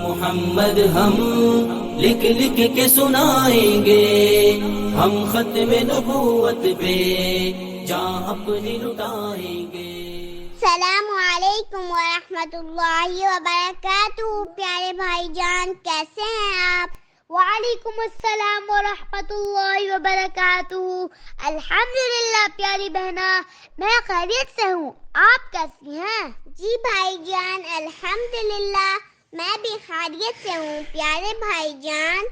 محمد ہم لکھ لکھ کے سنائیں گے، ہم ختم نبوت پہ جاں اپنی لٹائیں گے۔ السلام علیکم ورحمۃ اللہ وبرکاتہ۔ پیارے بھائی جان کیسے ہیں آپ؟ وعلیکم السلام ورحمۃ اللہ وبرکاتہ۔ الحمدللہ پیاری بہنا، میں خیریت سے ہوں، آپ کیسی ہیں؟ جی بھائی جان الحمدللہ میں بھی خیریت سے ہوں۔ پیارے بھائی جان،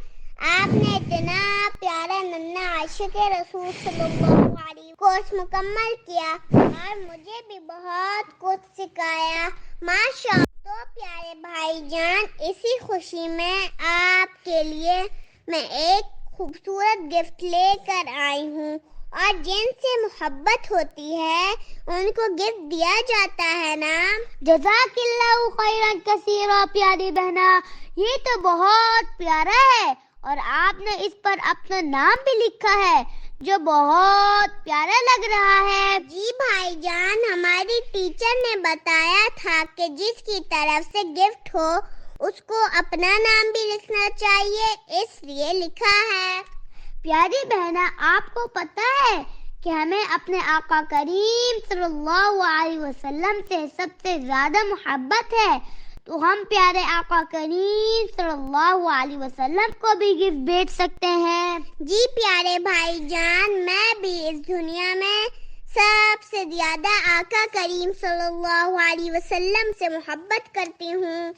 آپ نے اتنا پیارا ننھا عاشق رسول صلی اللہ علیہ کورس مکمل کیا اور مجھے بھی بہت کچھ سکھایا، ماشاء اللہ۔ تو پیارے بھائی جان، اسی خوشی میں آپ کے لیے میں ایک خوبصورت گفٹ لے کر آئی ہوں، اور جن سے محبت ہوتی ہے ان کو گفٹ دیا جاتا ہے نا۔ جزاک اللہ خیرا کثیرا پیاری بہنا، یہ تو بہت پیارا ہے، اور آپ نے اس پر اپنا نام بھی لکھا ہے جو بہت پیارا لگ رہا ہے۔ جی بھائی جان، ہماری ٹیچر نے بتایا تھا کہ جس کی طرف سے گفٹ ہو اس کو اپنا نام بھی لکھنا چاہیے، اس لیے لکھا ہے۔ پیاری بہنا، آپ کو پتہ ہے کہ ہمیں اپنے آقا کریم صلی اللہ علیہ وسلم سے سب سے زیادہ محبت ہے، تو ہم پیارے آقا کریم صلی اللہ علیہ وسلم کو بھی گفٹ بھیج سکتے ہیں۔ جی پیارے بھائی جان، میں بھی اس دنیا میں سب سے زیادہ آقا کریم صلی اللہ علیہ وسلم سے محبت کرتی ہوں،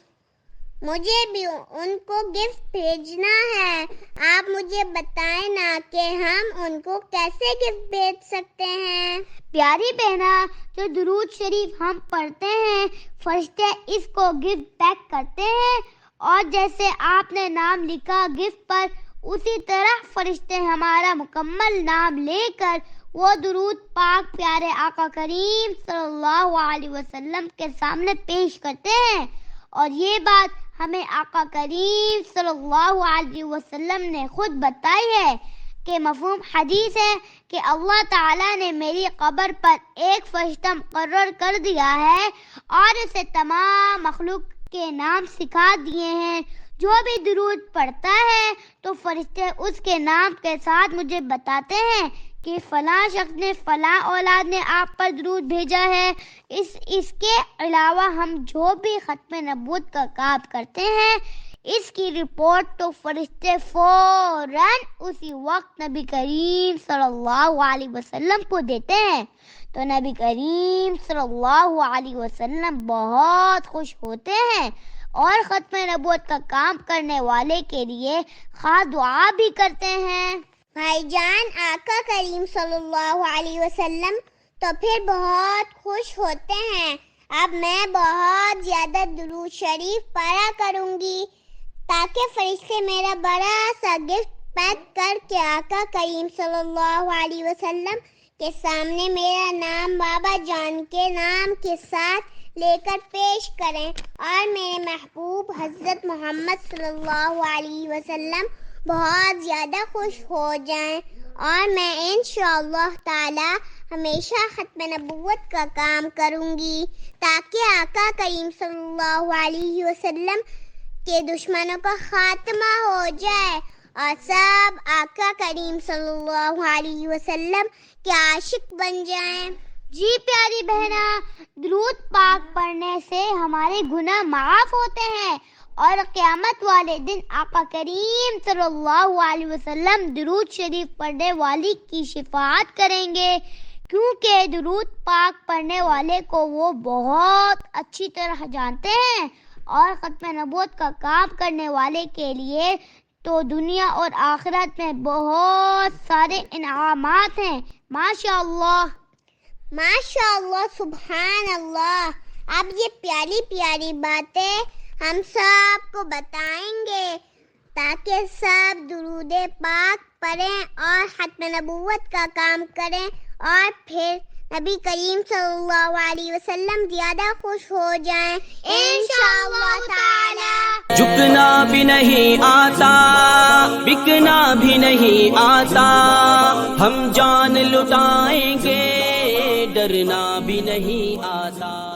مجھے بھی ان کو گفٹ بھیجنا ہے۔ آپ مجھے بتائیں نا کہ ہم ان کو کیسے گفٹ بھیج سکتے ہیں؟ پیاری بہنا، جو درود شریف ہم پڑھتے ہیں فرشتے اس کو گفٹ پیک کرتے ہیں، اور جیسے آپ نے نام لکھا گفٹ پر، اسی طرح فرشتے ہمارا مکمل نام لے کر وہ درود پاک پیارے آقا کریم صلی اللہ علیہ وسلم کے سامنے پیش کرتے ہیں، اور یہ بات ہمیں آقا کریم صلی اللہ علیہ وسلم نے خود بتائی ہے کہ مفہوم حدیث ہے کہ اللہ تعالیٰ نے میری قبر پر ایک فرشتہ مقرر کر دیا ہے اور اسے تمام مخلوق کے نام سکھا دیے ہیں۔ جو بھی درود پڑھتا ہے تو فرشتے اس کے نام کے ساتھ مجھے بتاتے ہیں کہ فلاں شخص نے، فلاں اولاد نے آپ پر درود بھیجا ہے۔ اس کے علاوہ ہم جو بھی ختم نبوت کا کام کرتے ہیں، اس کی رپورٹ تو فرشتے فوراً اسی وقت نبی کریم صلی اللہ علیہ وسلم کو دیتے ہیں، تو نبی کریم صلی اللہ علیہ وسلم بہت خوش ہوتے ہیں اور ختم نبوت کا کام کرنے والے کے لیے خاص دعا بھی کرتے ہیں۔ بھائی جان، آقا کریم صلی اللہ علیہ وسلم تو پھر بہت خوش ہوتے ہیں۔ اب میں بہت زیادہ درود شریف پڑھا کروں گی تاکہ فرشتے میرا بڑا سا گفٹ پیک کر کے آقا کریم صلی اللہ علیہ وسلم کے سامنے میرا نام بابا جان کے نام کے ساتھ لے کر پیش کریں، اور میرے محبوب حضرت محمد صلی اللہ علیہ وسلم بہت زیادہ خوش ہو جائیں، اور میں انشاءاللہ تعالی ہمیشہ ختم نبوت کا کام کروں گی تاکہ آقا کریم صلی اللہ علیہ وسلم کے دشمنوں کا خاتمہ ہو جائے اور سب آقا کریم صلی اللہ علیہ وسلم کے عاشق بن جائیں۔ جی پیاری بہنا، درود پاک پڑھنے سے ہمارے گناہ معاف ہوتے ہیں، اور قیامت والے دن آقا کریم صلی اللہ علیہ وسلم درود شریف پڑھنے والی کی شفاعت کریں گے، کیونکہ درود پاک پڑھنے والے کو وہ بہت اچھی طرح جانتے ہیں، اور ختم نبوت کا کام کرنے والے کے لیے تو دنیا اور آخرت میں بہت سارے انعامات ہیں۔ ماشاءاللہ ماشاءاللہ، سبحان اللہ۔ اب یہ پیاری پیاری باتیں ہم سب کو بتائیں گے تاکہ سب درود پاک پڑھیں اور ختم نبوت کا کام کریں، اور پھر نبی کریم صلی اللہ علیہ وسلم زیادہ خوش ہو جائیں انشاءاللہ تعالی۔ جھکنا بھی نہیں آتا، بکنا بھی نہیں آتا، ہم جان لٹائیں گے، ڈرنا بھی نہیں آتا۔